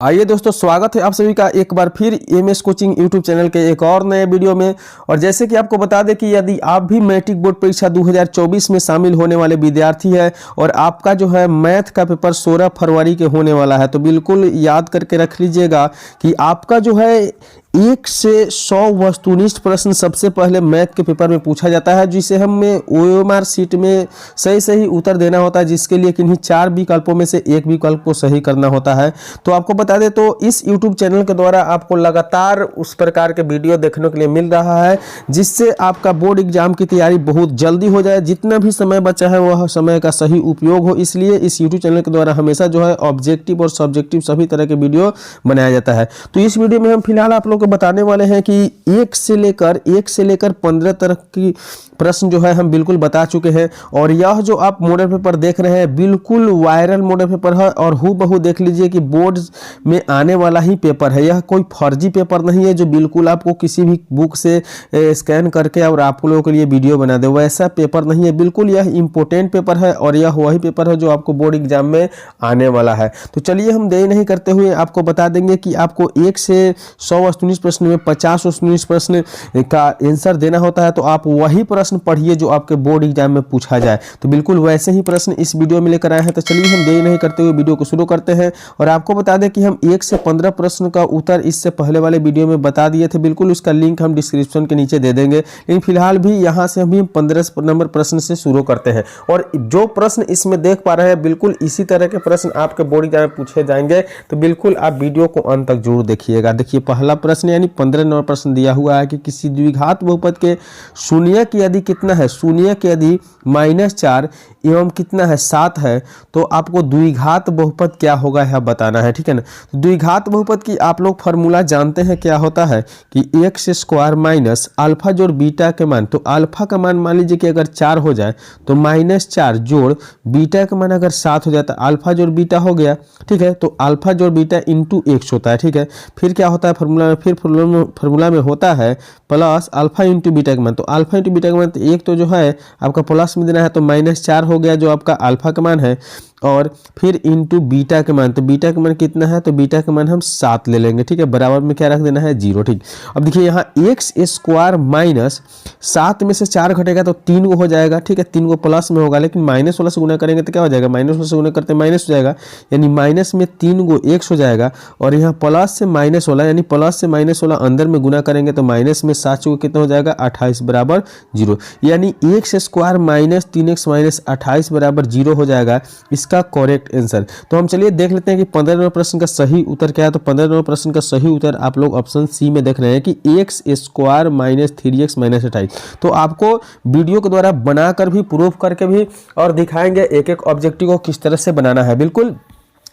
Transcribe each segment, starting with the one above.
आइए दोस्तों, स्वागत है आप सभी का एक बार फिर एमएस कोचिंग यूट्यूब चैनल के एक और नए वीडियो में। और जैसे कि आपको बता दें कि यदि आप भी मैट्रिक बोर्ड परीक्षा 2024 में शामिल होने वाले विद्यार्थी है और आपका जो है मैथ का पेपर 16 फरवरी के होने वाला है, तो बिल्कुल याद करके रख लीजिएगा कि आपका जो है 1 से 100 वस्तुनिष्ठ प्रश्न सबसे पहले मैथ के पेपर में पूछा जाता है, जिसे हमें ओएमआर शीट में सही उत्तर देना होता है, जिसके लिए किन्हीं 4 विकल्पों में से एक विकल्प को सही करना होता है। तो आपको बता दें, तो इस यूट्यूब चैनल के द्वारा आपको लगातार उस प्रकार के वीडियो देखने के लिए मिल रहा है, जिससे आपका बोर्ड एग्जाम की तैयारी बहुत जल्दी हो जाए। जितना भी समय बचा है वह समय का सही उपयोग हो, इसलिए इस यूट्यूब चैनल के द्वारा हमेशा जो है ऑब्जेक्टिव और सब्जेक्टिव सभी तरह के वीडियो बनाया जाता है। तो इस वीडियो में हम फिलहाल आप लोग को बताने वाले हैं कि 1 से लेकर 15 तक की प्रश्न जो है हम बिल्कुल बता चुके हैं। और यह जो आप मॉडल पेपर देख रहे हैं बिल्कुल वायरल मॉडल पेपर है, और हूबहू देख लीजिए कि बोर्ड में आने वाला ही पेपर है। यह कोई फर्जी पेपर नहीं है जो बिल्कुल आपको किसी भी बुक से स्कैन करके और आप लोगों के लिए वीडियो बना दे, वैसा पेपर नहीं है। बिल्कुल यह इंपॉर्टेंट पेपर है और यह वही पेपर है जो आपको बोर्ड एग्जाम में आने वाला है। तो चलिए हम देरी नहीं करते हुए आपको बता देंगे कि आपको 1 से 100 वस्तुनिष्ठ प्रश्न में 50 वस्तुनिष्ठ प्रश्न का आंसर देना होता है। तो आप वही प्रश्न पढ़िए जो आपके बोर्ड एग्जाम में पूछा जाए। तो बिल्कुल वैसे ही प्रश्न इस वीडियो में लेकर आए हैं। तो चलिए हम देरी नहीं करते हुए वीडियो को शुरू करते हैं। और आपको बता दें कि हम 1 से 15 प्रश्न का उत्तर इससे पहले वाले वीडियो में बता दिए थे, बिल्कुल उसका लिंक हम डिस्क्रिप्शन के नीचे दे देंगे। लेकिन फिलहाल भी यहाँ से हम 15 नंबर प्रश्न से शुरू करते हैं। और जो प्रश्न इसमें देख पा रहे हैं बिल्कुल इसी तरह के प्रश्न आपके बोर्ड एग्जाम में पूछे जाएंगे। तो बिल्कुल आप वीडियो को अंत तक जरूर देखिएगा। देखिए पहला प्रश्न यानी 15 नंबर प्रश्न दिया हुआ है कि किसी द्विघात बहुपद के शून्यक यदि कितना है, शून्यक यदि -4 एवं कितना है 7 है, तो आपको द्विघात बहुपद क्या होगा यह बताना है। ठीक है ना। तो द्विघात बहुपद की आप लोग फॉर्मूला जानते हैं, क्या होता है कि x स्क्वायर माइनस अल्फा जोड़ बीटा के मान। तो अल्फा का मान मान लीजिए कि अगर 4 हो जाए तो -4 जोड़ बीटा का मान अगर 7 हो जाता है, अल्फा जोड़ बीटा हो गया। ठीक है। तो अल्फा जोड़ बीटा इंटू x होता है। ठीक है। फिर क्या होता है फॉर्मूला में, फिर फॉर्मूला में होता है प्लस अल्फा इंटू बीटा का मान। तो अल्फा इंटू बीटा का मान, तो एक तो जो है आपका प्लस में देना है, तो -4 हो गया जो आपका अल्फा का मान है, और फिर इंटू बीटा के मान। तो बीटा का मान कितना है, तो बीटा का मान हम 7 ले लेंगे। ठीक है। बराबर में क्या रख देना है, 0। ठीक। अब देखिए यहाँ x स्क्वायर माइनस 7 में से 4 घटेगा तो 3 को हो जाएगा। ठीक है। 3 को प्लस में होगा, लेकिन माइनस वाला से गुना करेंगे तो क्या हो जाएगा, माइनस वाला से गुना करते माइनस हो जाएगा, यानी माइनस में 3 को x हो जाएगा। और यहाँ प्लस से माइनस वाला यानी प्लस से माइनस वाला अंदर में गुना करेंगे तो माइनस में 7 को कितना हो जाएगा, 28 बराबर 0। यानी x square minus 3x minus 28 बराबर 0 हो जाएगा इसका करेक्ट आंसर। तो हम चलिए देख लेते हैं कि 15 नंबर प्रश्न का सही उत्तर क्या है। तो 15 नंबर प्रश्न का सही उत्तर आप लोग ऑप्शन सी में देख रहे हैं कि x square minus 3x minus 28। तो आपको वीडियो के द्वारा बनाकर भी, प्रूफ करके भी और दिखाएंगे एक एक ऑब्जेक्टिव को किस तरह से बनाना है। बिल्कुल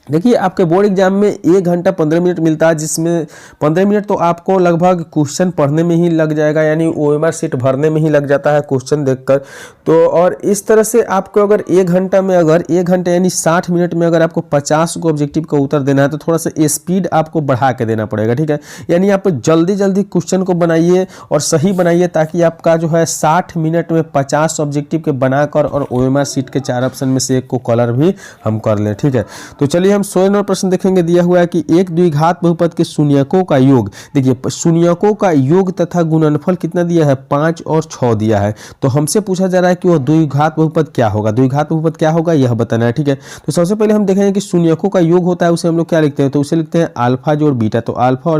देखिए आपके बोर्ड एग्जाम में 1 घंटा 15 मिनट मिलता है, जिसमें 15 मिनट तो आपको लगभग क्वेश्चन पढ़ने में ही लग जाएगा, यानी ओएमआर शीट भरने में ही लग जाता है क्वेश्चन देखकर। तो और इस तरह से आपको अगर 1 घंटा में, अगर 1 घंटे यानी 60 मिनट में अगर आपको 50 को ऑब्जेक्टिव का उत्तर देना है, तो थोड़ा सा स्पीड आपको बढ़ा के देना पड़ेगा। ठीक है। यानी आप जल्दी क्वेश्चन को बनाइए और सही बनाइए, ताकि आपका जो है 60 मिनट में 50 ऑब्जेक्टिव के बनाकर और ओएमआर शीट के 4 ऑप्शन में से एक को कलर भी हम कर लें। ठीक है। तो चलिए हम 16 नंबर प्रश्न देखेंगे। दिया हुआ है कि एक द्विघात बहुपद के शून्यकों का योग। देखिए शून्यकों का योग तथा गुणनफल कितना दिया है, 5 और 6 दिया है। तो हमसे पूछा जा रहा है कि वह द्विघात बहुपद क्या होगा, द्विघात बहुपद क्या होगा यह बताना है। ठीक है। तो सबसे पहले हम देखेंगे कि शून्यकों का योग होता है, उसे हम लोग क्या लिखते हैं, तो उसे लिखते हैं अल्फा जोड़ बीटा। तो अल्फा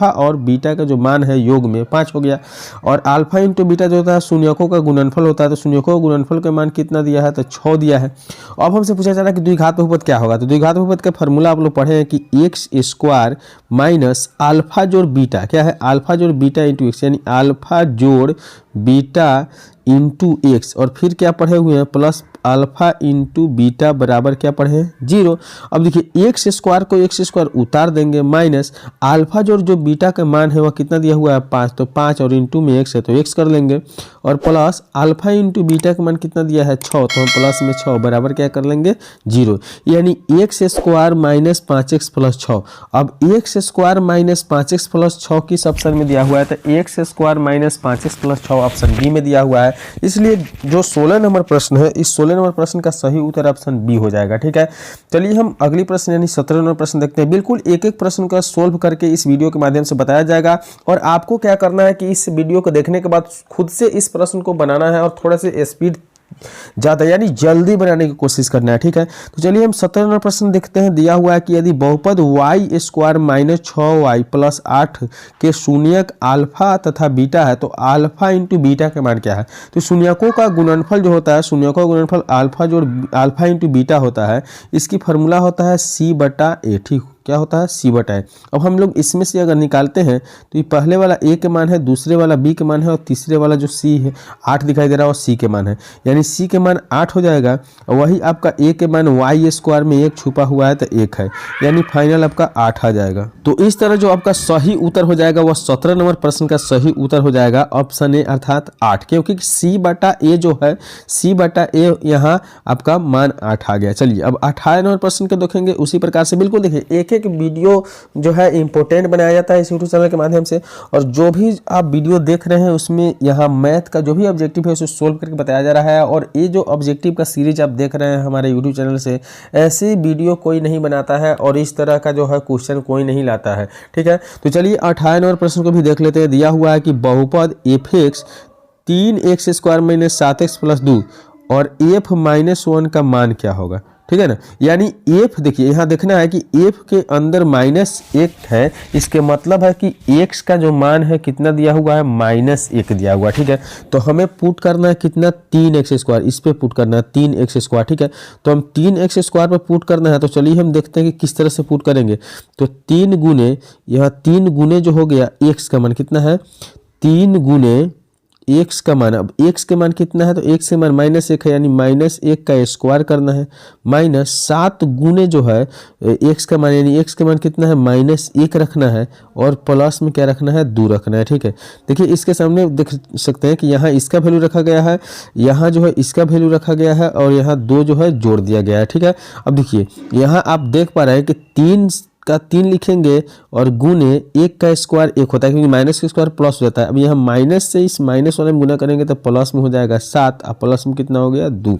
और बीटा का जो मान है योग में 5 हो गया। और अल्फा इंटू बीटा जो होता है शून्यकों का गुणनफल होता है। तो शून्यकों का गुणनफल का मान कितना दिया है, तो 6 दिया है। अब हमसे पूछा जा रहा है कि द्विघात बहुपद क्या होगा। तो द्विघात बहुपद का फॉर्मूला आप लोग पढ़े हैं कि x स्क्वायर माइनस अल्फा जोड़ बीटा, क्या है, अल्फा जोड़ बीटा इंटू एक्स, यानी अल्फा जोड़ बीटा इंटू एक्स। और फिर क्या पढ़े हुए हैं, प्लस अल्फा इंटू बीटा बराबर क्या पढ़े हैं, 0। अब देखिए एक्स स्क्वायर को एक्स स्क्वायर उतार देंगे, माइनस अल्फा जो बीटा का मान है वह कितना दिया हुआ है, 5। तो 5 और इंटू में x है तो x कर लेंगे, और प्लस अल्फा इंटू बीटा का मान कितना दिया है, 6। तो हम प्लस में 6 बराबर क्या कर लेंगे, 0। यानी x square minus 5x plus 6। अब x square minus 5x plus 6 किस ऑप्शन में दिया हुआ है, तो x square minus 5x plus 6 option B में दिया हुआ है। इसलिए जो 16 नंबर प्रश्न है, इस 16 नंबर प्रश्न का सही उत्तर ऑप्शन बी हो जाएगा। ठीक है, चलिए हम अगली प्रश्न यानी 17 नंबर प्रश्न देखते हैं। बिल्कुल एक एक प्रश्न का सोल्व करके इस वीडियो के माध्यम से बताया जाएगा और आपको क्या करना है कि इस वीडियो को देखने के बाद खुद से इस प्रश्न को बनाना है और थोड़ा सा स्पीड ज़्यादा यानी जल्दी बनाने की कोशिश करना है। ठीक है, तो चलिए हम 17 नंबर प्रश्न देखते हैं। दिया हुआ है कि यदि बहुपद y square minus 6y plus 8 के शून्यक अल्फा तथा बीटा है तो अल्फा इंटू बीटा का मान क्या है। तो शून्यकों का गुणनफल जो होता है, शून्यकों का गुणनफल अल्फा इंटू बीटा होता है, इसकी फार्मूला होता है c/a। ठीक, क्या होता है c/a। अब हम लोग इसमें से अगर निकालते हैं तो ये पहले वाला a के मान है, दूसरे वाला b के मान है और तीसरे वाला जो c है 8 दिखाई दे रहा है और c के मान है, यानी c के मान 8 हो जाएगा और वही आपका a के मान y स्क्वायर में 1 छुपा हुआ है तो 1 है, यानी फाइनल आपका 8 आ जाएगा। तो इस तरह जो आपका सही उत्तर हो जाएगा वह 17 नंबर प्रश्न का सही उत्तर हो जाएगा ऑप्शन ए अर्थात 8, क्योंकि c/a जो है c/a यहाँ आपका मान 8 आ गया। चलिए अब 18 नंबर प्रश्न के देखेंगे उसी प्रकार से। बिल्कुल देखिए एक वीडियो जो है इंपॉर्टेंट बनाया जाता है इस यूट्यूब चैनल के माध्यम से और जो भी आप वीडियो देख रहे हैं उसमें यहाँ मैथ का जो भी ऑब्जेक्टिव है उसे सोल्व करके बताया जा रहा है और ये जो ऑब्जेक्टिव का सीरीज आप देख रहे हैं हमारे यूट्यूब चैनल से, ऐसी वीडियो कोई नहीं बनाता है और इस तरह का जो है क्वेश्चन कोई नहीं लाता है। ठीक है, तो चलिए 18 नंबर प्रश्न को भी देख लेते हैं। दिया हुआ है कि बहुपद f(x) 3x square minus 7x plus 2 और f माइनस 1 का मान क्या होगा। ठीक है ना, यानी f देखिए यहाँ देखना है कि f के अंदर -1 है, इसके मतलब है कि x का जो मान है कितना दिया हुआ है -1 दिया हुआ है। ठीक है, तो हमें पुट करना है कितना 3x स्क्वायर, इस पे पुट करना है 3x स्क्वायर। ठीक है, तो हम 3x स्क्वायर पे पुट करना है तो चलिए हम देखते हैं कि किस तरह से पुट करेंगे। तो 3 गुने यहाँ 3 गुने जो हो गया x का मान कितना है 3 गुने x का मान, अब x के मान कितना है तो x के मान -1 है, यानी -1 का स्क्वायर करना है माइनस 7 गुने जो है x का मान, यानी x के मान कितना है -1 रखना है और प्लस में क्या रखना है 2 रखना है। ठीक है, देखिए इसके सामने देख सकते हैं कि यहाँ इसका वैल्यू रखा गया है, यहाँ जो है इसका वैल्यू रखा गया है और यहाँ 2 जो है जोड़ दिया गया है। ठीक है, अब देखिए यहाँ आप देख पा रहे हैं कि 3 का 3 लिखेंगे और गुने 1 का स्क्वायर 1 होता है, क्योंकि माइनस का स्क्वायर प्लस हो जाता है। अब यहाँ माइनस से इस माइनस वाले में गुना करेंगे तो प्लस में हो जाएगा 7 और प्लस में कितना हो गया 2।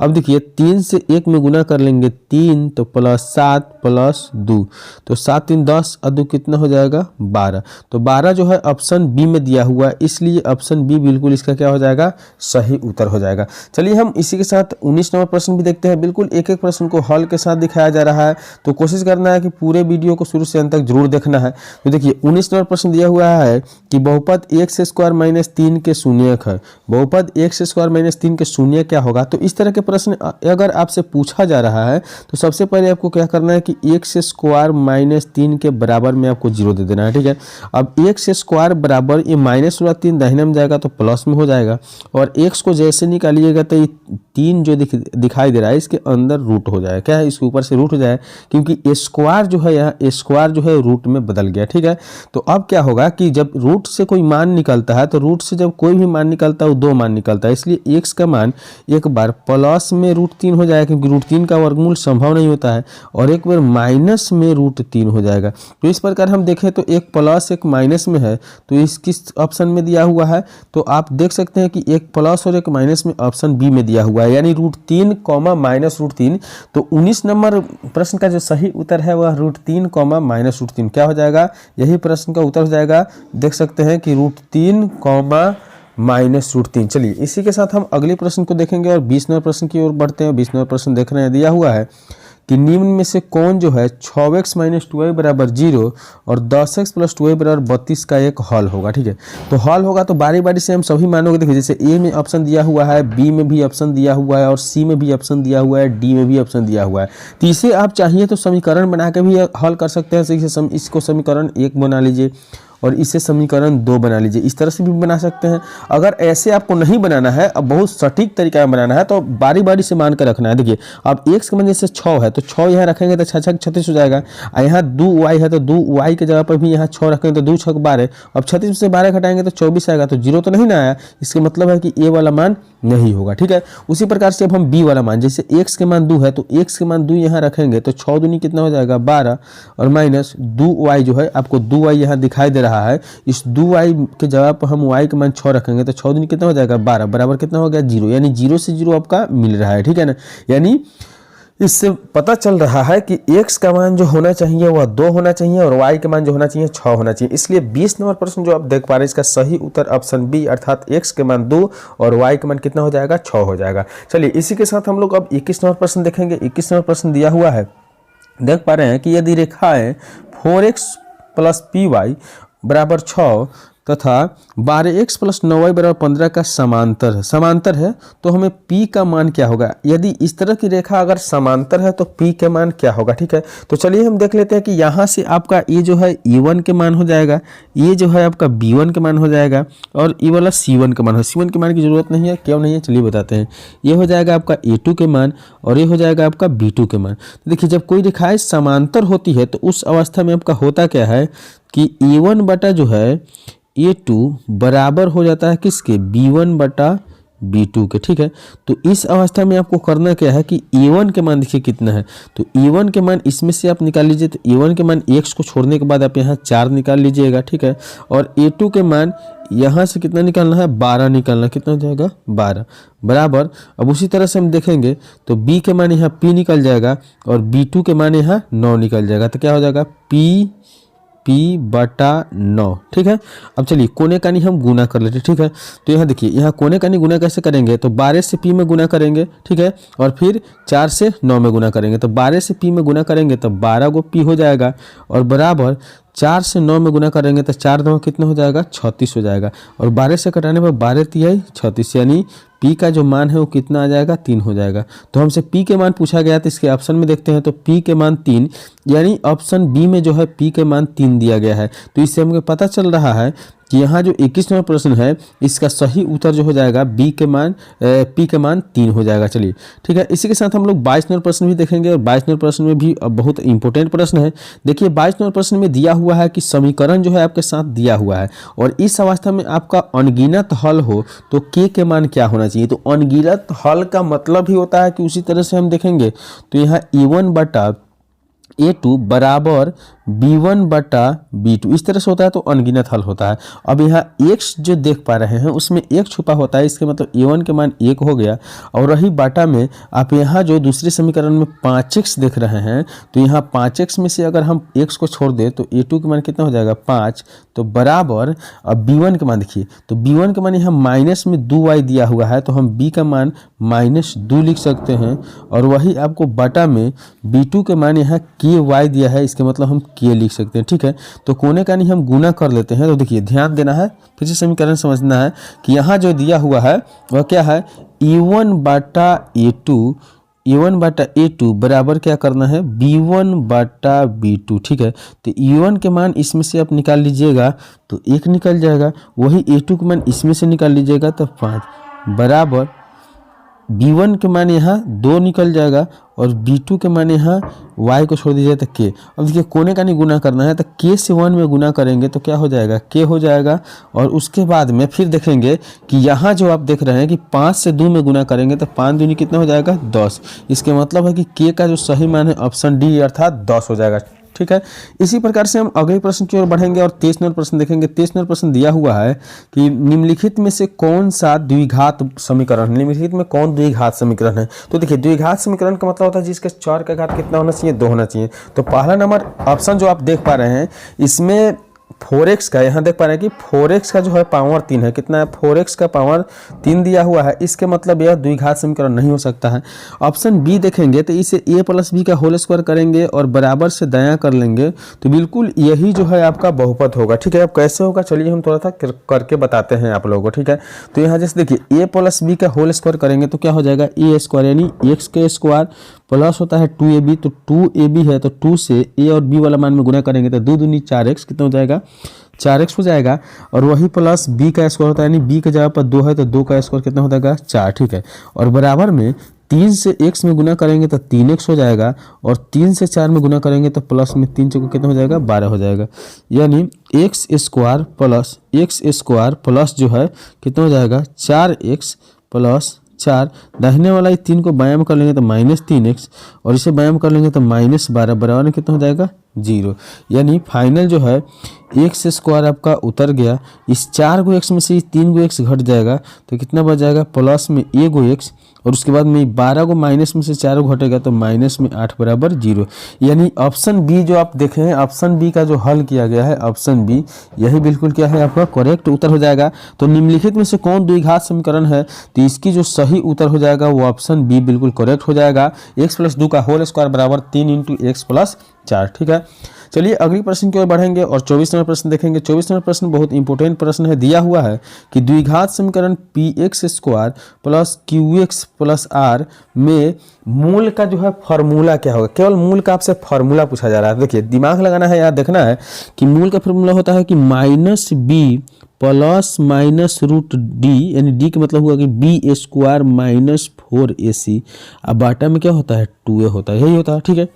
अब देखिए 3 से 1 में गुना कर लेंगे 3 तो +7 + 2 तो 7 3 10 और 2 कितना हो जाएगा 12। तो 12 जो है ऑप्शन बी में दिया हुआ है, इसलिए ऑप्शन बी बिल्कुल इसका क्या हो जाएगा सही उत्तर हो जाएगा। चलिए हम इसी के साथ 19 नंबर प्रश्न भी देखते हैं। बिल्कुल एक एक प्रश्न को हल के साथ दिखाया जा रहा है, तो कोशिश करना है कि पूरे वीडियो को शुरू से अंत तक जरूर देखना है। तो देखिए 19 नंबर प्रश्न दिया हुआ है कि बहुपद x स्क्वायर माइनस 3 के शून्यक है। बहुपद x स्क्वायर माइनस 3 के शून्य क्या होगा। तो इस तरह के प्रश्न अगर आपसे पूछा जा रहा है तो सबसे पहले आपको क्या करना है कि x स्क्वायर माइनस 3 के बराबर में आपको 0 दे देना है। ठीक है, अब x स्क्वायर बराबर ये माइनस वाला 3 दाहिने में जाएगा तो प्लस में हो जाएगा और x को जैसे निकालिएगा तो ये 3 जो दिखाई दे रहा है इसके अंदर रूट हो जाएगा। क्या है, इसके ऊपर से रूट हो जाए, क्योंकि स्क्वायर जो है यहाँ स्क्वायर जो है रूट में बदल गया। ठीक है, तो अब क्या होगा कि जब रूट से कोई मान निकलता है तो रूट से जब कोई भी मान निकलता है वो 2 मान निकलता है, इसलिए x का मान एक बार प्लस में √3 हो जाएगा, क्योंकि √3 का वर्गमूल संभव नहीं होता है, और एक बार माइनस में √3 हो जाएगा। तो इस प्रकार हम देखें तो एक प्लस एक माइनस में है, तो इस किस ऑप्शन में दिया हुआ है तो आप देख सकते हैं कि एक प्लस और एक माइनस में ऑप्शन बी में दिया हुआ है, यानी √3 -√3। तो 19 नंबर प्रश्न का जो सही उत्तर है वह √3 -√3 क्या हो जाएगा, यही प्रश्न का उत्तर हो जाएगा। देख सकते हैं कि √3 -√3। चलिए इसी के साथ हम अगले प्रश्न को देखेंगे और 20 नंबर प्रश्न की ओर बढ़ते हैं। 20 नंबर प्रश्न देख रहे हैं, दिया हुआ है कि निम्न में से कौन जो है 6x - 2y = 0 और 10x + 2y = 32 का एक हल होगा। ठीक है, तो हल होगा तो बारी बारी से हम सभी मानों को देखिए, जैसे ए में ऑप्शन दिया हुआ है, बी में भी ऑप्शन दिया हुआ है और सी में भी ऑप्शन दिया हुआ है, डी में भी ऑप्शन दिया हुआ है। तो इसे आप चाहिए तो समीकरण बना के भी हल कर सकते हैं। इसको समीकरण 1 बना लीजिए और इसे समीकरण 2 बना लीजिए, इस तरह से भी बना सकते हैं। अगर ऐसे आपको नहीं बनाना है, अब बहुत सटीक तरीका में बनाना है, तो बारी बारी से मान कर रखना है। देखिए अब x का मान जैसे 6 है तो 6 यहाँ रखेंगे तो 6 6 36 हो जाएगा, और यहाँ 2y है तो 2y के जगह पर भी यहाँ 6 रखेंगे तो 2 6 12। अब 36 से 12 घटाएंगे तो 24 आएगा, तो 0 तो नहीं ना आया, इसका मतलब है कि ये वाला मान नहीं होगा। ठीक है, उसी प्रकार से अब हम b वाला मान, जैसे x के मान 2 है तो x के मान 2 यहाँ रखेंगे तो 6 दूनी कितना हो जाएगा 12 और माइनस 2y जो है आपको 2y यहाँ दिखाई दे रहा है, इस 2y के जगह पर हम y के मान 6 रखेंगे तो 6 दूनी कितना हो जाएगा 12 बराबर कितना हो गया 0, यानी 0 से 0 आपका मिल रहा है। ठीक है ना, यानी इससे पता चल रहा है कि x का मान जो होना चाहिए वह 2 होना चाहिए और y के मान जो होना चाहिए 6 होना चाहिए। इसलिए 20 नंबर प्रश्न जो आप देख पा रहे हैं इसका सही उत्तर ऑप्शन बी अर्थात x के मान 2 और y के मान कितना हो जाएगा 6 हो जाएगा। चलिए इसी के साथ हम लोग अब 21 नंबर प्रश्न देखेंगे। 21 नंबर प्रश्न दिया हुआ है, देख पा रहे हैं कि यदि रेखाएं 4x + py बराबर 6 तथा 12x + 9y बराबर 15 का समांतर है तो हमें p का मान क्या होगा। यदि इस तरह की रेखा अगर समांतर है तो p के मान क्या होगा। ठीक है, तो चलिए हम देख लेते हैं कि यहाँ से आपका ये जो है e1 के मान हो जाएगा, ये जो है आपका b1 के मान हो जाएगा और ये वाला c1 का मान है। c1 के मान की जरूरत नहीं है, क्यों नहीं है चलिए बताते हैं। ये हो जाएगा आपका a2 के मान और ये हो जाएगा आपका b2 के मान। तो देखिए जब कोई रेखाएं समांतर होती है तो उस अवस्था में आपका होता क्या है कि e1 बटा जो है a2 बराबर हो जाता है किसके b1 बटा b2 के। ठीक है, तो इस अवस्था में आपको करना क्या है कि a1 के मान देखिए कितना है, तो a1 के मान इसमें से आप निकाल लीजिए, तो a1 के मान x को छोड़ने के बाद आप यहाँ 4 निकाल लीजिएगा। ठीक है, और a2 के मान यहाँ से कितना निकालना है 12 निकालना, कितना हो जाएगा 12 बराबर। अब उसी तरह से हम देखेंगे तो b के मान यहाँ p निकल जाएगा और b2 के मान यहाँ 9 निकल जाएगा, तो क्या हो जाएगा p बटा 9। ठीक है, अब चलिए कोने कानी हम गुना कर लेते हैं। ठीक है, तो यहाँ देखिए यहाँ कोने कानी गुना कैसे करेंगे, तो 12 से p में गुना करेंगे। ठीक है, और फिर 4 से 9 में गुना करेंगे, तो 12 से p में गुना करेंगे तो 12 गो p हो जाएगा और बराबर 4 से 9 में गुना करेंगे तो 4 9 कितना हो जाएगा 36 हो जाएगा और 12 से कटाने पर 12 तिहाई 36, यानी p का जो मान है वो कितना आ जाएगा 3 हो जाएगा। तो हमसे p के मान पूछा गया तो इसके ऑप्शन में देखते हैं तो p के मान 3, यानी ऑप्शन बी में जो है p के मान 3 दिया गया है। तो इससे हमें पता चल रहा है कि यहाँ जो 21 नंबर प्रश्न है इसका सही उत्तर जो हो जाएगा p के मान 3 हो जाएगा। चलिए ठीक है, इसी के साथ हम लोग 22 नंबर प्रश्न भी देखेंगे और 22 नंबर प्रश्न में भी बहुत इंपॉर्टेंट प्रश्न है। देखिए 22 नंबर प्रश्न में दिया हुआ है कि समीकरण जो है आपके साथ दिया हुआ है और इस अवस्था में आपका अनगिनत हल हो तो k के मान क्या होना चाहिए। तो अनगिनत हल का मतलब ही होता है कि उसी तरह से हम देखेंगे तो यहाँ a1 बटा a2 बराबर b1 बटा b2 इस तरह से होता है, तो अनगिनत हल होता है। अब यहाँ x जो देख पा रहे हैं उसमें 1 छुपा होता है, इसके मतलब a1 के मान 1 हो गया और रही बाटा में आप यहाँ जो दूसरे समीकरण में 5x देख रहे हैं तो यहाँ 5x में से अगर हम x को छोड़ दें तो a2 के मान कितना हो जाएगा 5, तो बराबर अब b1 के मान देखिए तो b1 के मान यहाँ माइनस में 2y दिया हुआ है तो हम b का मान -2 लिख सकते हैं और वही आपको बटा में b2 के मान यहाँ ky दिया है, इसके मतलब हम k लिख सकते हैं। ठीक है, तो कोने का नहीं हम गुना कर लेते हैं। तो देखिए ध्यान देना है, फिर से समीकरण समझना है कि यहाँ जो दिया हुआ है वह क्या है a1 बटा a2 बराबर क्या करना है b1 बटा b2। ठीक है, तो a1 के मान इसमें से आप निकाल लीजिएगा तो 1 निकल जाएगा, वही a2 के मान इसमें से निकाल लीजिएगा तो 5 बराबर b1 के मान यहाँ 2 निकल जाएगा और b2 के मान यहाँ y को छोड़ दीजिए तो k। अब देखिए कोने का नहीं गुना करना है तो k से 1 में गुना करेंगे तो क्या हो जाएगा k हो जाएगा और उसके बाद में फिर देखेंगे कि यहाँ जो आप देख रहे हैं कि 5 से 2 में गुना करेंगे तो 5 दूनी कितना हो जाएगा 10। इसके मतलब है कि k का जो सही मान है ऑप्शन डी अर्थात 10 हो जाएगा। ठीक है, इसी प्रकार से हम अगले प्रश्न की ओर बढ़ेंगे और 23 नंबर प्रश्न देखेंगे। 23 नंबर प्रश्न दिया हुआ है कि निम्नलिखित में से कौन सा द्विघात समीकरण, निम्नलिखित में कौन द्विघात समीकरण है। तो देखिए द्विघात समीकरण का मतलब होता है जिसके चर का घात कितना होना चाहिए 2 होना चाहिए। तो पहला नंबर ऑप्शन जो आप देख पा रहे हैं इसमें 4x का, यहाँ देख पा रहे हैं कि 4x का जो है पावर 3 है, कितना है 4x का पावर 3 दिया हुआ है, इसके मतलब यह द्विघात समीकरण नहीं हो सकता है। ऑप्शन बी देखेंगे तो इसे a + b का होल स्क्वायर करेंगे और बराबर से दायां कर लेंगे तो बिल्कुल यही जो है आपका बहुपद होगा। ठीक है, अब कैसे होगा चलिए हम थोड़ा सा करके बताते हैं आप लोगों को। ठीक है, तो यहाँ जैसे देखिए a + b का होल स्क्वायर करेंगे तो क्या हो जाएगा a स्क्वायर यानी x के स्क्वायर प्लस होता है 2ab, तो 2ab है तो 2 से a और b वाला मान में गुना करेंगे तो 2 दूनी 4x कितना हो जाएगा 4x हो जाएगा और वही प्लस b का स्क्वायर होता है यानी b के जगह पर 2 है तो 2 का स्क्वायर कितना हो जाएगा 4। ठीक है, और बराबर में 3 से x में गुना करेंगे तो 3x हो जाएगा और 3 से 4 में गुना करेंगे तो प्लस में 3 चौको कितना हो जाएगा 12 हो जाएगा, यानी x स्क्वायर प्लस जो है कितना हो जाएगा 4x प्लस 4, दाहिने वाला ये 3 को बायां में कर लेंगे तो -3x और इसे बायां में कर लेंगे तो -12 बराबर में कितना हो जाएगा 0। यानी फाइनल जो है एक्स स्क्वायर आपका उतर गया, इस 4 गो एक्स में से 3 गो एक्स घट जाएगा तो कितना बच जाएगा प्लस में 1 गो एक्स और उसके बाद में 12 गो माइनस में से 4 गो घटेगा तो माइनस में 8 बराबर 0। यानी ऑप्शन बी जो आप देखे हैं, ऑप्शन बी का जो हल किया गया है ऑप्शन बी, यही बिल्कुल क्या है आपका करेक्ट उत्तर हो जाएगा। तो निम्नलिखित में से कौन द्विघात समीकरण है, तो इसकी जो सही उत्तर हो जाएगा वो ऑप्शन बी बिल्कुल करेक्ट हो जाएगा। x + 2 का होल स्क्वायर बराबर 3 × x + 4। ठीक है, चलिए अगली प्रश्न की ओर बढ़ेंगे और 24 नंबर प्रश्न देखेंगे। 24 नंबर प्रश्न बहुत इंपॉर्टेंट प्रश्न है। दिया हुआ है कि द्विघात समीकरण px² + qx + r में मूल का जो है फॉर्मूला क्या होगा। केवल मूल का आपसे फॉर्मूला पूछा जा रहा है। देखिए दिमाग लगाना है, याद देखना है कि मूल का फॉर्मूला होता है कि -b ± √d, यानी d का मतलब हुआ कि b² - 4ac, अब बाटा में क्या होता है 2a होता है, यही होता है। ठीक है,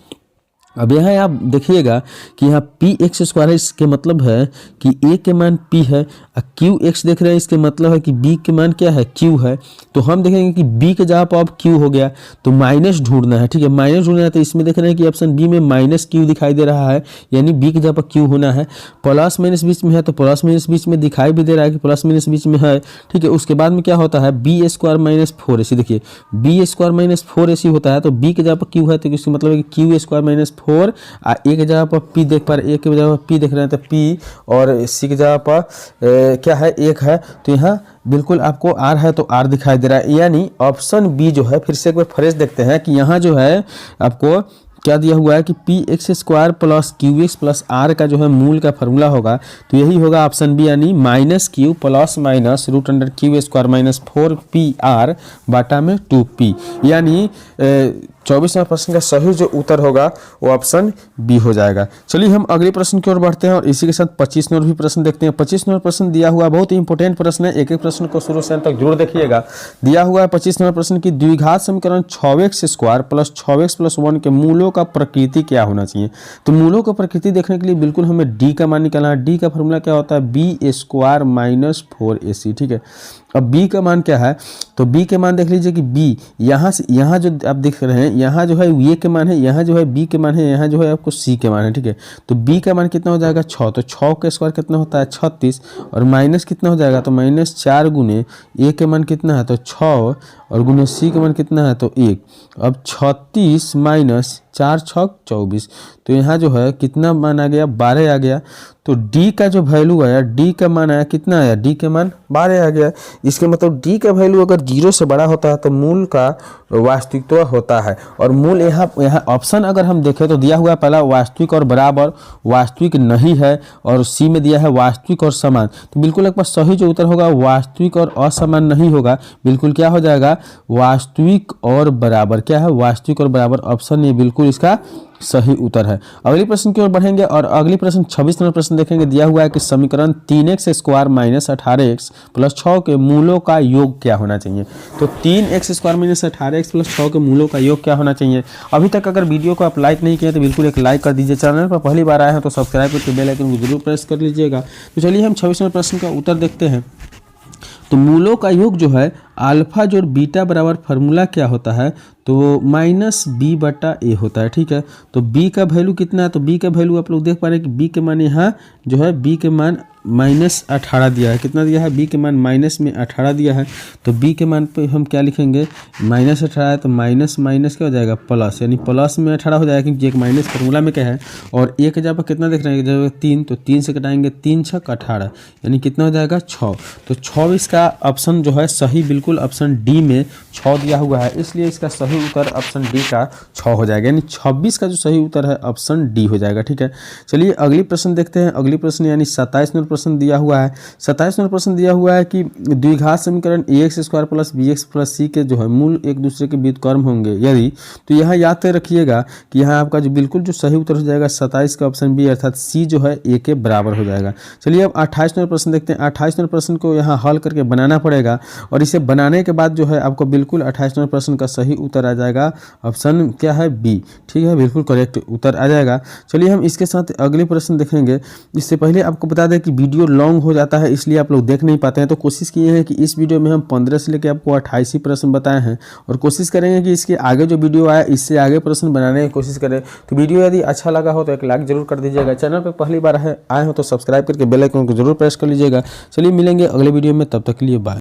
अब यहाँ आप देखिएगा कि यहाँ px² है, इसके मतलब है कि a के मान p है और qx देख रहे हैं, इसके मतलब है कि b के मान क्या है q है। तो हम देखेंगे कि b के जगह पर अब q हो गया तो माइनस ढूंढना है। ठीक है, माइनस ढूंढना है तो इसमें देख रहे हैं कि ऑप्शन बी में -q दिखाई दे रहा है, यानी b की जगह पर q होना है। प्लस माइनस बीच में है तो प्लस माइनस बीच में दिखाई भी दे रहा है कि प्लस माइनस बीच में है। ठीक है, उसके बाद में क्या होता है b² - 4ac, देखिए b² - 4ac होता है तो b की जगह पर q है तो इसका मतलब है कि q² - 4 आ ए की जगह पर p देख पा रहे, ए की जगह पर p देख रहे हैं तो p और c की जगह पर क्या है 1 है, तो यहाँ बिल्कुल आपको r है तो r दिखाई दे रहा है। यानी ऑप्शन बी जो है, फिर से एक बार फ्रेश देखते हैं कि यहाँ जो है आपको क्या दिया हुआ है कि px² + qx + r का जो है मूल का फार्मूला होगा तो यही होगा ऑप्शन बी, यानी -q ± √q² - 4pr बाटा में 2p। यानी 24वें प्रश्न का सही जो उत्तर होगा वो ऑप्शन बी हो जाएगा। चलिए हम अगले प्रश्न की ओर बढ़ते हैं और इसी के साथ 25 नंबर भी प्रश्न देखते हैं। 25 नंबर प्रश्न दिया हुआ बहुत ही इंपॉर्टेंट प्रश्न है, एक एक प्रश्न को शुरू से अंत तक जरूर देखिएगा। दिया हुआ है 25 नंबर प्रश्न की द्विघात समीकरण 6x² + 6x + 1 के मूलों का प्रकृति क्या होना चाहिए। तो मूलों का प्रकृति देखने के लिए बिल्कुल हमें d का मान निकालना है। d का फॉर्मूला क्या होता है b² - 4ac। ठीक है, अब b का मान क्या है, तो b के मान देख लीजिए कि b यहाँ से यहाँ जो आप देख रहे हैं, यहाँ जो है a के मान है, यहाँ जो है b के मान है, यहाँ जो है आपको c के मान है। ठीक है, तो b का मान कितना हो जाएगा 6, तो 6 का स्क्वायर कितना होता है 36 और माइनस कितना हो जाएगा तो -4 गुने a के मान कितना है तो 6 और गुने c के मान कितना है तो 1। अब 36 - 4 × 6 = 24, तो यहाँ जो है कितना मान आ गया 12 आ गया। तो d का जो वैल्यू आया, d का मान आया कितना आया, d के मान 12 आ गया। इसके मतलब d का वैल्यू अगर 0 से बड़ा होता है तो मूल का वास्तविकत्व होता है। और मूल यहाँ ऑप्शन अगर हम देखें तो दिया हुआ है पहला वास्तविक और बराबर, वास्तविक नहीं है, और सी में दिया है वास्तविक और समान। तो बिल्कुल एक बार सही जो उत्तर होगा वास्तविक और असमान नहीं होगा, बिल्कुल क्या हो जाएगा वास्तविक और बराबर। क्या है वास्तविक और बराबर, ऑप्शन ए बिल्कुल इसका सही उत्तर है। अगली प्रश्न की ओर बढ़ेंगे और अगली प्रश्न 26 नंबर प्रश्न देखेंगे। दिया हुआ है कि समीकरण 3x² - 18x + 6 के मूलों का योग क्या होना चाहिए। तो 3x² - 18x + 6 के मूलों का योग क्या होना चाहिए। अभी तक अगर वीडियो को आप लाइक नहीं किए तो बिल्कुल एक लाइक कर दीजिए। चैनल पर पहली बार आए हैं तो सब्सक्राइब करके बेल आइकन को जरूर प्रेस कर लीजिएगा। तो चलिए हम 26 नंबर प्रश्न का उत्तर देखते हैं। तो मूलों का योग जो है अल्फा जोड़ बीटा बराबर फार्मूला क्या होता है, तो -b/a होता है। ठीक है, तो b का वैल्यू कितना है, तो b का वैल्यू आप लोग देख पा रहे हैं कि b के मान यहाँ जो है b के मान -18 दिया है। कितना दिया है, b के मान -18 दिया है। तो b के मान पे हम क्या लिखेंगे -18 है तो माइनस माइनस क्या हो जाएगा प्लस, यानी प्लस में 18 हो जाएगा क्योंकि एक माइनस फार्मूला में क्या है। और a के जगह पर कितना देख रहे हैं, जगह 3, तो 3 से कटाएंगे 3 × 6 = 18, यानी कितना हो जाएगा 6। तो 6 इसका ऑप्शन जो है सही बिल्कुल ऑप्शन डी में 6 दिया हुआ है, इसलिए इसका सही उत्तर ऑप्शन डी का 6 हो जाएगा, यानी 26 का जो सही उत्तर है ऑप्शन डी हो जाएगा। ठीक है, चलिए अगली प्रश्न देखते हैं। अगली प्रश्न यानी 27 नंबर प्रश्न दिया हुआ है। 27 नंबर प्रश्न दिया हुआ है कि द्विघात समीकरण ax² + bx + c के जो है मूल एक दूसरे के व्युत्क्रम होंगे यदि, तो यहाँ याद रखिएगा कि यहाँ आपका जो बिल्कुल जो सही उत्तर हो जाएगा 27 का ऑप्शन बी, अर्थात सी जो है a के बराबर हो जाएगा। चलिए अब 28 नंबर प्रश्न देखते हैं। 28 नंबर प्रश्न को यहाँ हल करके बनाना पड़ेगा और इसे बनाने के बाद जो है आपको बिल्कुल 28 नंबर प्रश्न का सही उत्तर आ जाएगा, ऑप्शन क्या है बी। ठीक है, बिल्कुल करेक्ट उत्तर आ जाएगा। चलिए हम इसके साथ अगले प्रश्न देखेंगे। इससे पहले आपको बता दें कि वीडियो लॉन्ग हो जाता है, इसलिए आप लोग देख नहीं पाते हैं। तो कोशिश किए हैं कि इस वीडियो में हम 15 से लेकर आपको 28 ही प्रश्न बताए हैं और कोशिश करेंगे कि इसके आगे जो वीडियो आया इससे आगे प्रश्न बनाने की कोशिश करें। तो वीडियो यदि अच्छा लगा हो तो एक लाइक जरूर कर दीजिएगा। चैनल पर पहली बार आए हो तो सब्सक्राइब करके बेल आइकन को जरूर प्रेस कर लीजिएगा। चलिए मिलेंगे अगले वीडियो में, तब तक के लिए बाय।